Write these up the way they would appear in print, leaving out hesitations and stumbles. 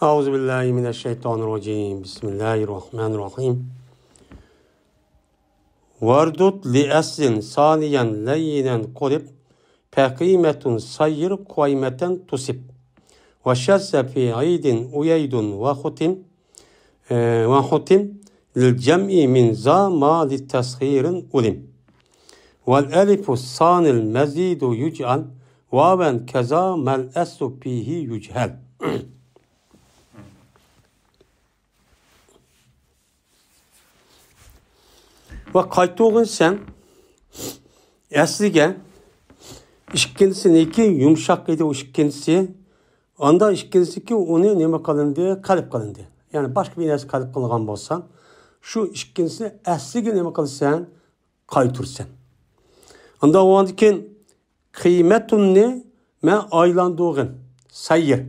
Euzubillahimineşşeytanirracim. Bismillahirrahmanirrahim. Vardut li eslin saniyen leyyinen kulib peqimetun sayyir kuaymeten tusib. Ve şezze fi aydin uyeydun ve hutim lil cem'i min za ma li teshirin ulim. Vel elifu sanil mezidu yüc'al vaven keza mel eslu fihi yüchel. Ve qaytığın sen asliga ikkinchisiniki yumshoq edi, o ikkinchisi anda ikkinchisi uni nima qilindi, qalb qilindi. Ya'ni boshqa bir narsa qalb qilgan bo'lsa, shu ikkinchisini asliga nima qilsan, qaytursan. Anda ondan keyin qiymatunni men aylandığın sayir.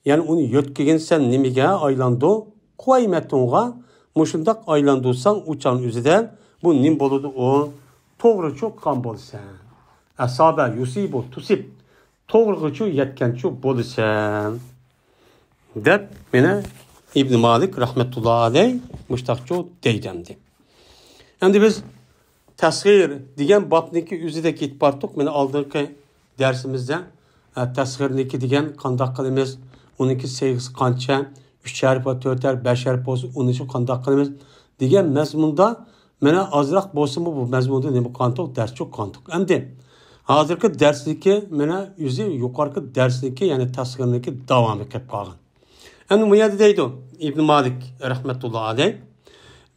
Yani onu yötkegen sen nimaga aylandu? Qiymatunga mushundaq aylandursan uçan üzüden bu nim boludu o to'g'ri cho'qqan bo'lsan. Asaba yusibu tusib to'g'richu yetganchu bo'lsan. Deb meni İbn Malik rahmetullahi aleyh mushtaqchu deydimdi. Endi biz tasghir degan bobniki üzüde ketib bardik. Meni oldingi darsimizda tasghirniki degan qandoq qilamiz, uniki seg'isi qancha, 3 harf va 4 harf, 5 harf bo'lsa, uni uchun qandoq qilamiz degan mazmunda mana ozroq bo'lsa-mu bu mazmunda nima qandoq dars cho'q qandoq. Endi hozirgi darsniki mana o'zi yuqorgi darsniki, ya'ni tasghirniki davomi kelib qolgan. Endi bu yerda deydi İbn Malik rahmetullohi alayh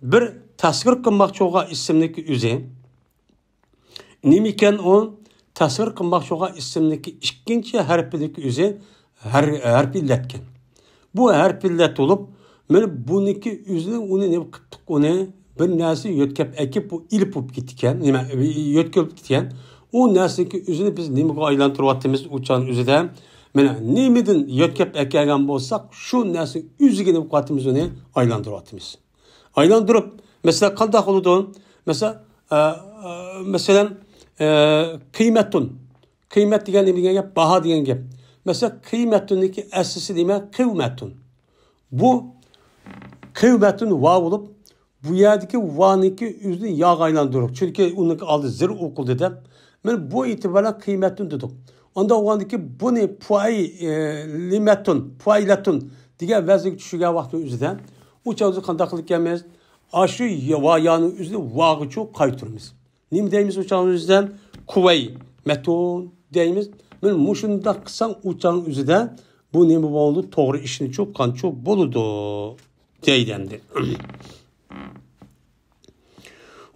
bir tasghir qilmoqchi bo'lgan ismniki o'zi nima ekan, u tasghir qilmoqchi bo'lgan ismniki ikkinchi harfiniki o'zi harf illatgan. Bu harf illat olup mana buniki o'zini uni nima qildik, uni bir narsa yo'tkab akib bu ilib bo'lib ketgan, nima yo'tkab ketgan. O narsaniki o'zini biz nimaga aylantiryapmiz uçan o'zida. Mana nimadan yo'tkab akagan bo'lsak, shu narsa o'ziga nima qilyapmiz, uni aylantiryapmiz. Aylantirib, mesela qanday bo'ladi? Mesela qiymatun. Qiymat degan nima degan gap? Baho degan gap. Mesela kıymetuniki aslisi nima? Qiymatun. Bu qiymatun vav olup bu yerdeki vaniki üzünü yağ aylandırır. Çünkü onun aldı zir okuldu da. Ben bu itibara kıymetun dedik. Onda vaniki bunu puaylatun diye veznik düşüge vakti üzüden. Uçağızı kandaklık gelmez. Aşı yağının üzünü vağı çok kaytırmız. Nim deyimiz uçağın üzüden? Kuvay metun deyimiz. Ben muşunda kısan uçağın üzüden bu nemi oldu, doğru işini çok kan çok boludu deydendi.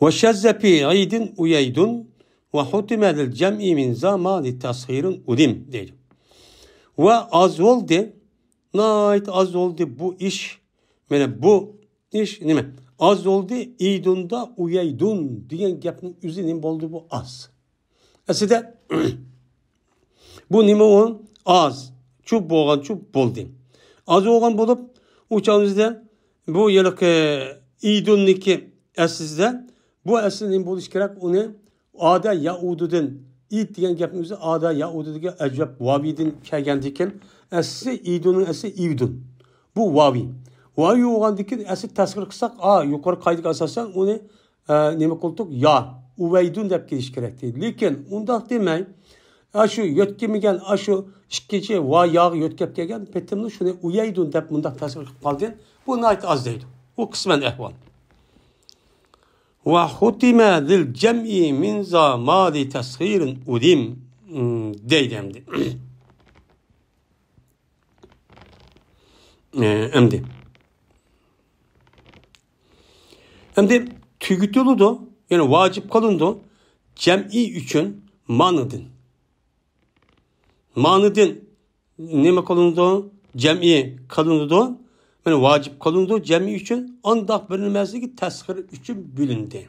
Ve şezzepi aydin uyeydun ve hutimedil cem'i min zamani tashirin udim deydi. Ve az oldu, nait az oldu bu iş, yani bu iş nime? Az oldu iydunda uyeydun diyen gapning üzü nime oldu bu az. Aslında bu nima o? Az. Çok boğan, çok boldu. Az olgan bolup uçağımızda bu yıllık İdun'niki esizde bu eslinin buluş gerek onu Ada Yahududun İd diyen gapımızda Ada Yahududun Ecep Vavidin kelgendiken esli İdun'un esli İdun. Bu Vavi. Vavi olgan dikin esli tasvir kısak yukarı kaydık asasen onu nime koltuk ya Uveydun dep geliş gerekti. Lakin ondan demeyin. Aşı yötkemigen, aşı şikeci va yağ yötkep gelgen, petimli şunu uyeydun dep mundaq tasvir qilib qaldın. Bu nayt az deydi. Bu kısmen ehval. Ve hutima lil cem'i min zamali tashirin udim deydemdi. Emdi tügütülüdü, yani vacip kalındı, cem'i üçün manıdın. Manıdın nime kalındı? Cem'i kalındı. Yani vacip kalındı cem'i için andak verilmezdi ki tasghir için bölündü.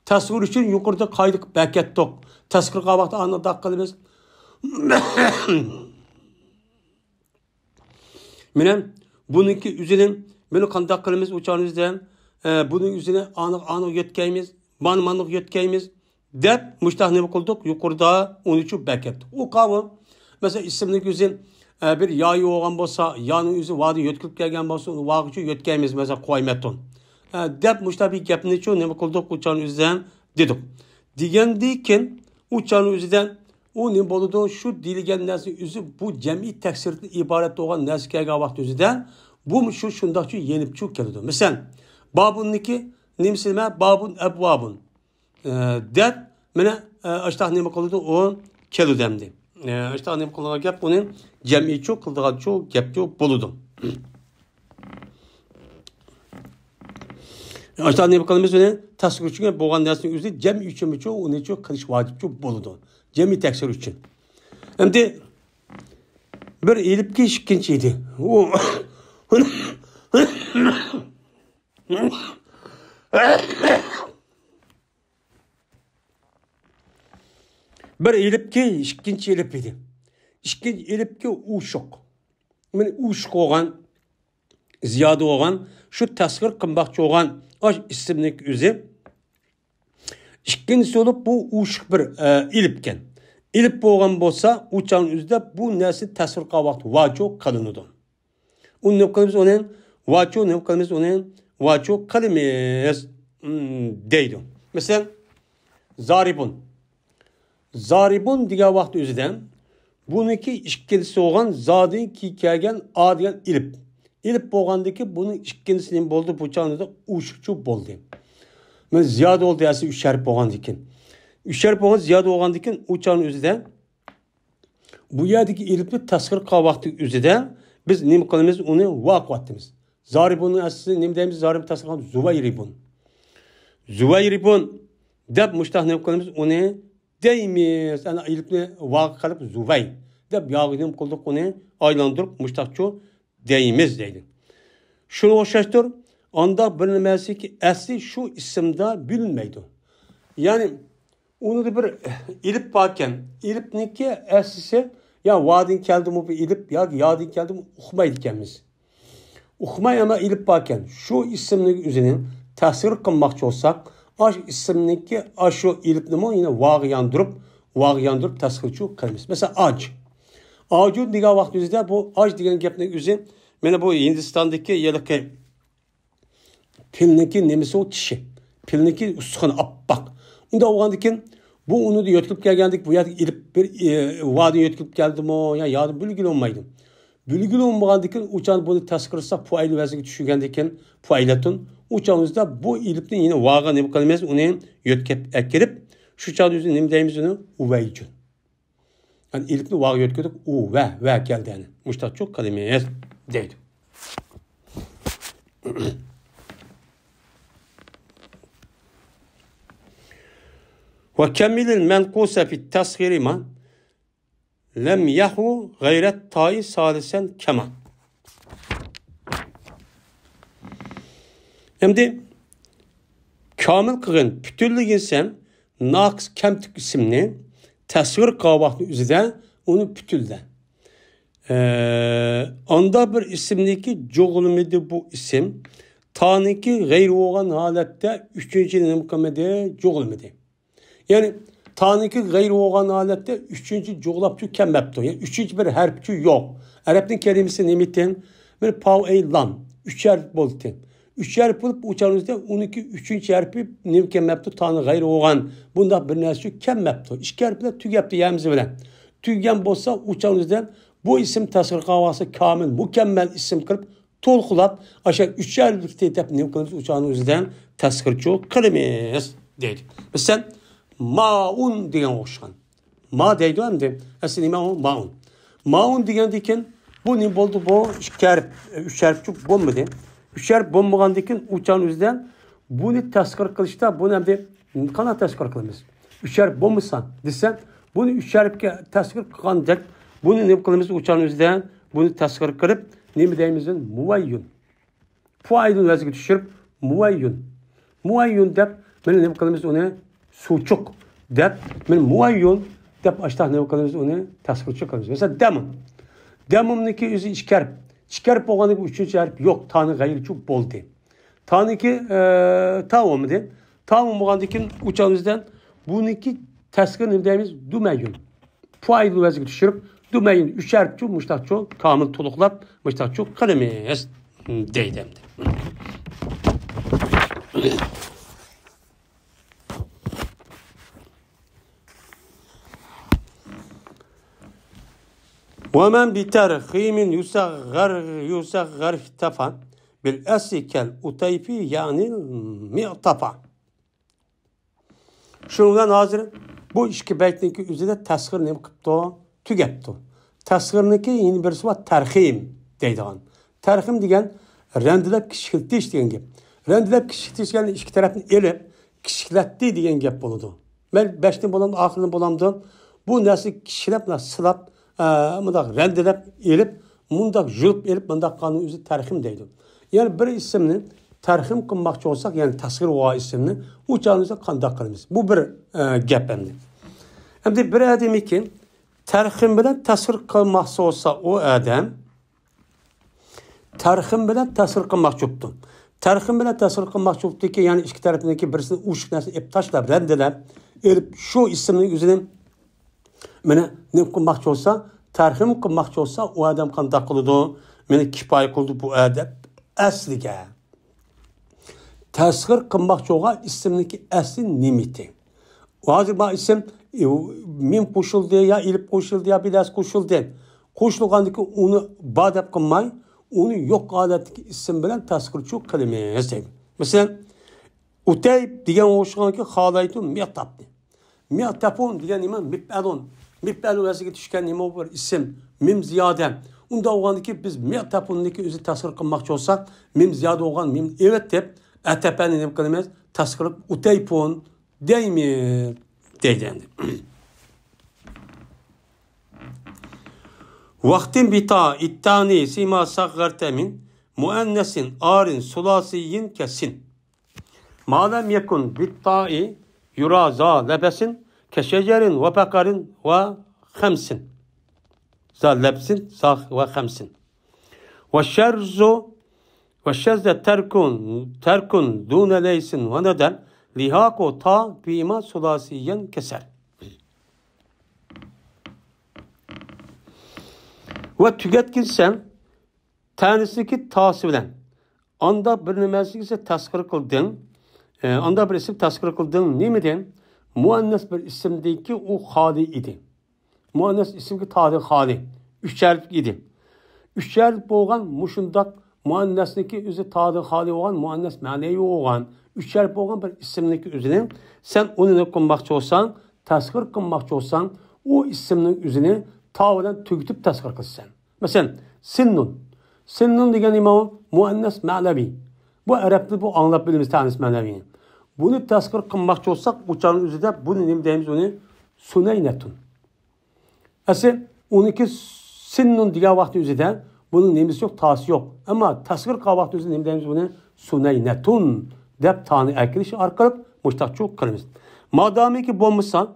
Tasghir için yukarıda kaydık bekettik. Tasghir kavakta andak kalımız. Benim bununki üzerine bunu kandak kalımız uçağınızdan bunun üzerine anık yetkeyimiz, manık yetkeyimiz dep müştah nime kıldık yukarıda 13 bekettik. O kavim mesela isimli güzel bir yayı olgan bolsa, yanın yüzü vadı yotkilip gelgen bolsa, onu vağıcı yotkaymiz mesela koymeton. Dep muşta bir gapni ço nima qildik uçanın yüzüden dedik. Degendikin uçanın yüzüden o ne boludu şu diligen narsa yüzü bu cemiyet teksirden ibaret olan narsa kelgan vaqt yüzüden bu şu şundaqçı yenip çu keldi. Mesela babunniki nimsime babun ebvabun. Dep mene aştaq nima qildi o keldi demdi. Aştaq nima qilgan gap uning cemiyet çu qildigan çu gap çu boludu. Aşağı ne bakalım mesela tasvir için boğan dersinin üzeri cem için mi çoğu onu çok kılış vacip çok boludu. Cemi teksir için. Hem de bir elip ki işkinciydi. O bir elip ki işkinci elip idi. İşkinci elip ki uşuk. Yani uşuk olan ziyade olan şu tasvir kımbakçı olan aş isimlik üzü. İkincisi olup bu uşuk bir ilipken. İlip boğan bolsa uçağın üzde bu nesli tasvir kavaqtı vaco kalınıdı. Onun ne kalımız onun vaco ne kalımız onun vaco kalımız deydi. Mesela zaribun. Zaribun diye vaqt üzüden bununki ikincisi olan zadın ki kelgen a degan ilip. İlip boğandaki bunun ikincisinin boldu bu çağında uşukçu boldu. Men ziyade oldu yası üç şerif boğandikin. Üç şerif boğan ziyade boğandikin uçağın üzerinde bu yerdeki ilipli tasvir kavaktık üzerinde biz nim kılımız onu vakvattımız. Zaribunun aslında nim deyimiz zarib tasvir kavaktık zuvayribun. Zuvayribun deb muştah nim kılımız onu deyimiz. Yani ilipli vakı kalıp zuvay. Deb yağı nim kıldık onu aylandırıp muştahçı deyimiz deydi. Şunu oxşaştır. Anda bilinmesi ki asli şu isimde bilinmeydi. Yani onu da bir ilip bakken, ilipniki aslisi ya vadin keldi mi bir ilip ya yadin keldi mi uxmaydı kendimiz. Uxmay ama ilip bakken şu isimlik üzerine tasvir kılmakçı olsak aş isimniki aşu ilip nimo yine vağıyandırıp tasvirçi kılmış. Mesela ac. Acun diye vaqt üzerinde bu ac diyen gapning üzerine mene bu Hindistan'daki yelike pilniki nemisi o tişi. Pilniki ustukana appaq. Onda oğandikin bu onu da yotkilip gelgendik. Bu yerde ilip bir vadin yotkilip geldim o. Ya yadım bülgül olmaydım. Bülgül olmagandikin uçağın bunu tasvirsa puaylı vaziyeti düşürgendikin puaylatın. Uçağımızda bu ilipten yine vağa ne bu kalimesi onu yotkip ekirip şu çağda yüzü nem deyimiz onu uveycun. Yani ilipni vağı yotkildik u ve geldi yani. Muştak çok kalimeye deydi. Ve kemmilil menkuse fit tasghiri ma lem yahu gayret ta'i salisen kema. Şimdi kamil kılın pütürlüğün sen naqs kemtik isimni tasvir kavaqtı üzerinde onu pütülde. Anda bir isimdeki çoğulmadı bu isim. Taniki gayri olan halette üçüncü nemkamede çoğulmadı. Yani taniki gayri olan halette üçüncü çoğulapçı kemmepti. Yani üçüncü bir harpçı yok. Arap'ın kelimesi nemitten bir pav lan. Üç harf boldu. Üç harf bulup uçağınızda 12 üçüncü harfi nemkemmepti. Tanı gayri olan. Bunda bir nesli kemmepti. İki harfle tügepti yemzi bilen. Tügen bolsa uçağınızdan bu isim tasvir kavası kamil, mükemmel isim kılıp tolkulap aşağı üç harflikte etap nemkemmepti uçağınızdan tasvirçi kılımız deydi. Mesela maun diyen oxşan. Ma deydi hem de aslında maun. Maun diyen diken bu ne oldu bu üç harfçi bombadı. Üç harf bombagan diken uçağınızdan bunu tasvir kılışta bunu hem de kana tasvir kılımız. Üç harf bombasan desen bunu üç harfke tasvir kılacak. Bunu ne kılımız uçağınızdan bunu tasvir kılıp ne mi deyimizin muvayyun. Fuaydın vaziyeti düşürüp muvayyun. Muvayyun dep benim ne kılımız onu suçuk dep men muayyun dep aştah ne kılımız onu tasvirçi kılımız. Mesela demun. Demun'daki yüzü işkerp. İşkerp olanı bu üçüncü harf yok. Tanı gayri çok boldu. Tanı ki tavu mu de? Tavu olanıkin uçağınızdan bununki tasvir ne deyimiz dumeyyun. Fuaydın vaziyeti düşürüp Dümeyin üçerçu muştakçu kamil tuluklap muştakçu kılımız deydi. ومن بترخيم يصغر اختفى بالأسل كالأطيفي يعني المعطفى. Şundan hazır bu iki beytniki üzerinde tasgir ne kıptı? Tügepti. Tasgirniki yeni birisi var terhim deydiğin. Terhim degen rendilep kişikiltiş degen gep. Rendilep kişikiltiş yani iki tarafını elip kişikletti degen gep buludu. Ben beşten bulamdı, ahırını bulamdı. Bu nasıl kişilep nasıl sılap mındak rendilep elip mındak jülp elip mındak kanun üzeri terhim deydi. Yani bir isimni terhim kılmakçı olsak yani tasgir oğa isimni uçağınızda kandak kılımız. Bu bir gep emdi. Hem de bir ademi ki terhim bilen tasgir kılmakçı olsa o adam terhim bilen tasgir kılmakçı oldu. Terhim bilen tasgir kılmakçı oldu ki yani iki tarafındaki birisini uçuk nasıl iptaşlar rendelep elip şu isimnin üzerine mene ne kılmakçı olsa terhim kılmakçı olsa o adam kandak kıldı. Mene kifayet kıldı bu adam asliga. Tasgir kılmakçı olan isimdeki asli nimeti. Hazır bu isim mim koşuldu ya ilip koşuldu ya biraz koşuldu. Koşulgandaki onu badap kılmay, onu yok adetteki isim bilen tasgir çok kılımız. Mesela Utayb diyen oşuğanki halaytun mi'tapni. Mi'tapun diyen iman mip'alun. Mip'alun yazıki düşken nime var isim mim ziyade. Onda oğandaki biz mi'tapun'daki özü tasgir kılmakçı olsak mim ziyade oğan mim evet deyip etepenin ne kılımız tasgir Utaypun değil mi? Deylendi. Vaktin bita ittani sima saggartemin muennesin arin sulasiyin kesin. Madem yekun bitta'i yuraza lebesin keşecerin ve bekarin ve khamsin. Za lebsin sah ve khamsin. Ve şerzu ve şezde terkun dune leysin ve neden lihako ta bima sulasiyen keser. Ve tüketkinsen tanesindeki tası bilen anda bir nimesi ise tasgir kıldın. Anda bir isim tasgir kıldın ne miydi? Muannes bir isimdeki o hali idi. Muannes isimki tadı hali. Üçerlik idi. Üçerlik boğan muşundak muannesdeki üzü tadı hali olan muannes manevi olan üçerlik boğan bir isimdeki üzüne sen onu ne kılmakçı olsan tasgir kılmakçı olsan o isimnin üzüne tavıdan tüktüp tasgir kılsan. Mesela sinnun. Sinnun degen imam muannes ma'navi. Bu Arap'ta bu anlap bildiğimiz tanesi ma'navi. Bunu tasgir kılmakçı olsak uçağın üzerinde bunu ne deyimiz onu suneynetun. Aslında 12 sinnun diye vakti üzerinde bunun nemisi yok, tası yok. Ama tasgir kıl vakti üzerinde ne deyimiz bunu suneynetun dep tani ekiliş arkalıp muştakçı kılımız. Madami ki bombuşsan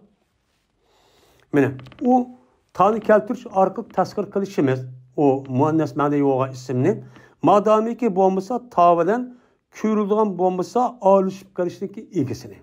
o tani keltiriş arkalıp tasgir kılışımız o muannes ma'navi olan isimni. Madami ki bombuşsa tavalen küyrülüğün bombası ağırlaşıp karıştaki ilgisini.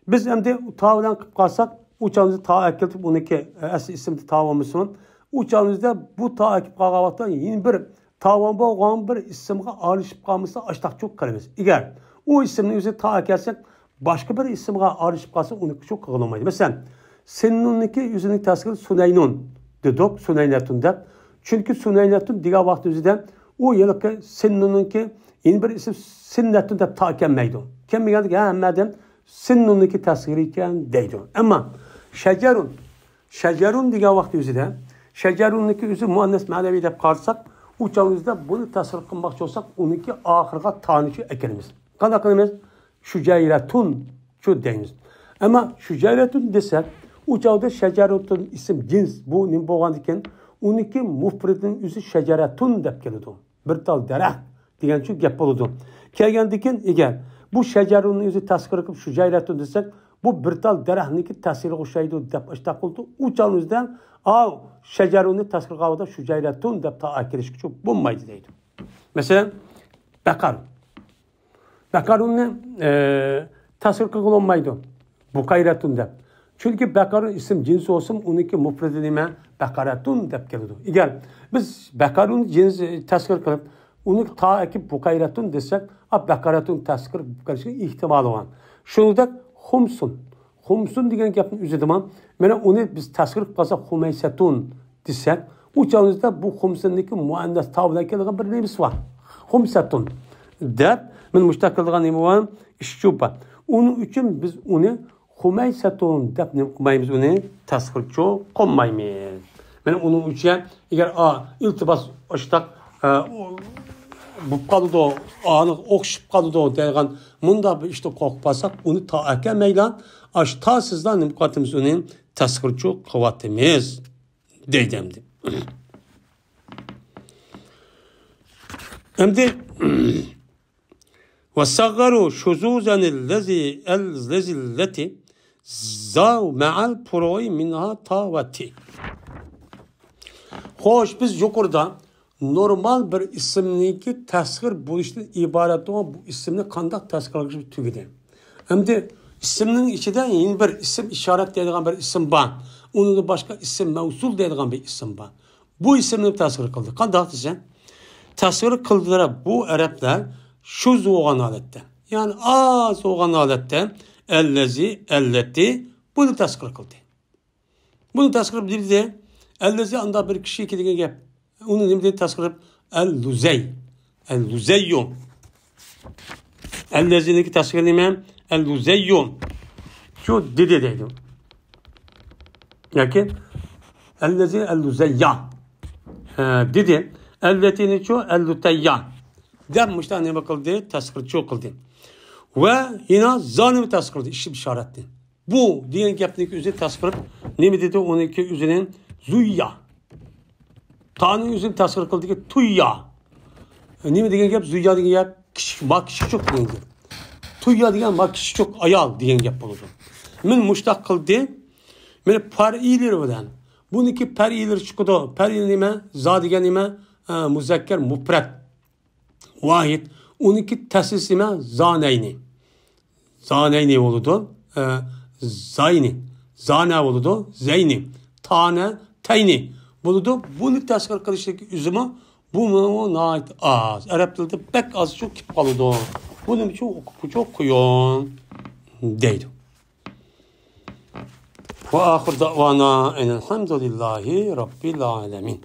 Biz hem de tavlan kıp kalsak uçağımızı ta ekiltip 12 asli isimli tavamızın uçağımızda bu ta ekip kalkavaktan yeni bir tavamba olan bir isimle ağırlaşıp kalmışsa açtak çok kalımız. Eğer o isimli üzeri ta ekelsek başka bir isimle ağırlaşıp kalsa onu çok kılamaydı. Mesela senin 12 yüzünün tasgiri Suneynun dedik Suneynetun de. Çünkü Suneynetun diğer vakti üzerinde o yılki Sinnun'unki yeni bir isim Sinnetun da ta kemmeydi. Kemmeydi ki hem Sinnun'unki tasgiri iken deydi. Ama Şecerun diğer vakti üzerinde Şecerun'unki üzeri muannes manevi de kalsak uçağımızda bunu tasgir kılmakçı olsak onunki ahırga tanışı ekelimiz. Kanaklarımız Şüceyretun şu deyimiz. Ama Şüceyretun desek uçağda Şecerutun isim cins bu ne boğan iken onunki mufridin üzü Şeceretun dep geldi. Bir tal dereh degan şu gap bo'ladi. Kelgandikin eğer bu şecerunun üzü tasgir qilib Şüceyretun desek bu bir tal derahniki tasiri o'xshaydi deb ishta qildi. Uçağımızdan şeceruni tasgir qilganda Şüceyretun deb ta akirish kuch bo'lmaydi deydi. Mesela Bakar. Bakarunni tasgir qilolmaydi. Bu Qayratun deb. Çünkü bekarun isim cinsi olsun, onunki mufridi nima? Bakaratun deb keladi. Eğer biz bekarun cinsi tasvir kılıp, onu ta ekip bukayratun desek, bakaratun tasvir kılışın ihtimali var. Şundak humsun. Humsun degan gapni üzüdiman. Mana onu biz tasvir qilsak humaysatun desek, u chog'imizda bu humsunniki muannas tavla kelgan bir nemisi var. Humsatun deb men mushtaq qilgan nima var? Ishchupa. Onun uchun biz uni humaysatun deb nima qilmaymiz, uni tasvirchi qo'ymaymiz. Mana uning uchun agar iltibos oshtaq bu qoldi, aniq o'xshib qoldi degan munda bir ishni qo'yib qolsak, uni ta aka maylan ta sizdan nima qilamiz, uni tasvirchi qilyapmiz deydimdi. Endi وصغروا شذوذا التي زاو مع الفروع منها تاوتي. Xo'sh, biz yuqorida normal bir ismniki tasvir bo'lishdan iborat olan bu ismni qanday tasvir qilishni tugadi. Endi ismning ichida yana bir ism ishorat deydigan bir ism bor. Uni boshqa ism mavsul deydigan bir ism bor. Bu ismni tasvir qildi. Qanday desa? Tasvir qildilar bu arablar şu zoğan alette. Yani zoğan alette elleti bunu tasvir kıldı. Bunu tasvir edildi. Ellezi anda bir kişi iki degen gap. Onu ne dedi tasvir el-luzey. El-luzeyyum. Ellezindeki tasvir edilmem el-luzeyyum. Şu dedi dedim. Yani ellezi el-luzeyya. Dedi. Elletini şu el-luteyya. Dermişler ne bakıldı? Tasvirçi okıldı. Ve yine zanimi tasvir kıldı. İşi işaretti. Bu diyen gapniki üzeri tasvir ne mi dedi? Onunki üzerinin zuyya. Tanrı'nın üzerine tasvir kıldı ki tuyya. Ne mi diyen gap? Zuyya diyen gap mak kişi çok diyen gap. Tuyya diyen mak kişi çok ayal diyen gap oldu. Men muştak kıldı. Men par'ileri bilen. Bununki par'ileri çıkıdı. Par'ileri nime? Za diyen nime? Muzakker mufrad. Vahid. Onunki tesisime zaneyni. Zaneyni oldu. Zayni. Zane oldu. Zeyni. Tane. Teyni. Oldu. Bunu tasvir kılıştaki üzümü bu mu nait az. Arap dilde pek az çok kip kaldı. Bunun için çok kuyun deydi. Ve ahir davana enelhamdülillahi rabbil alemin.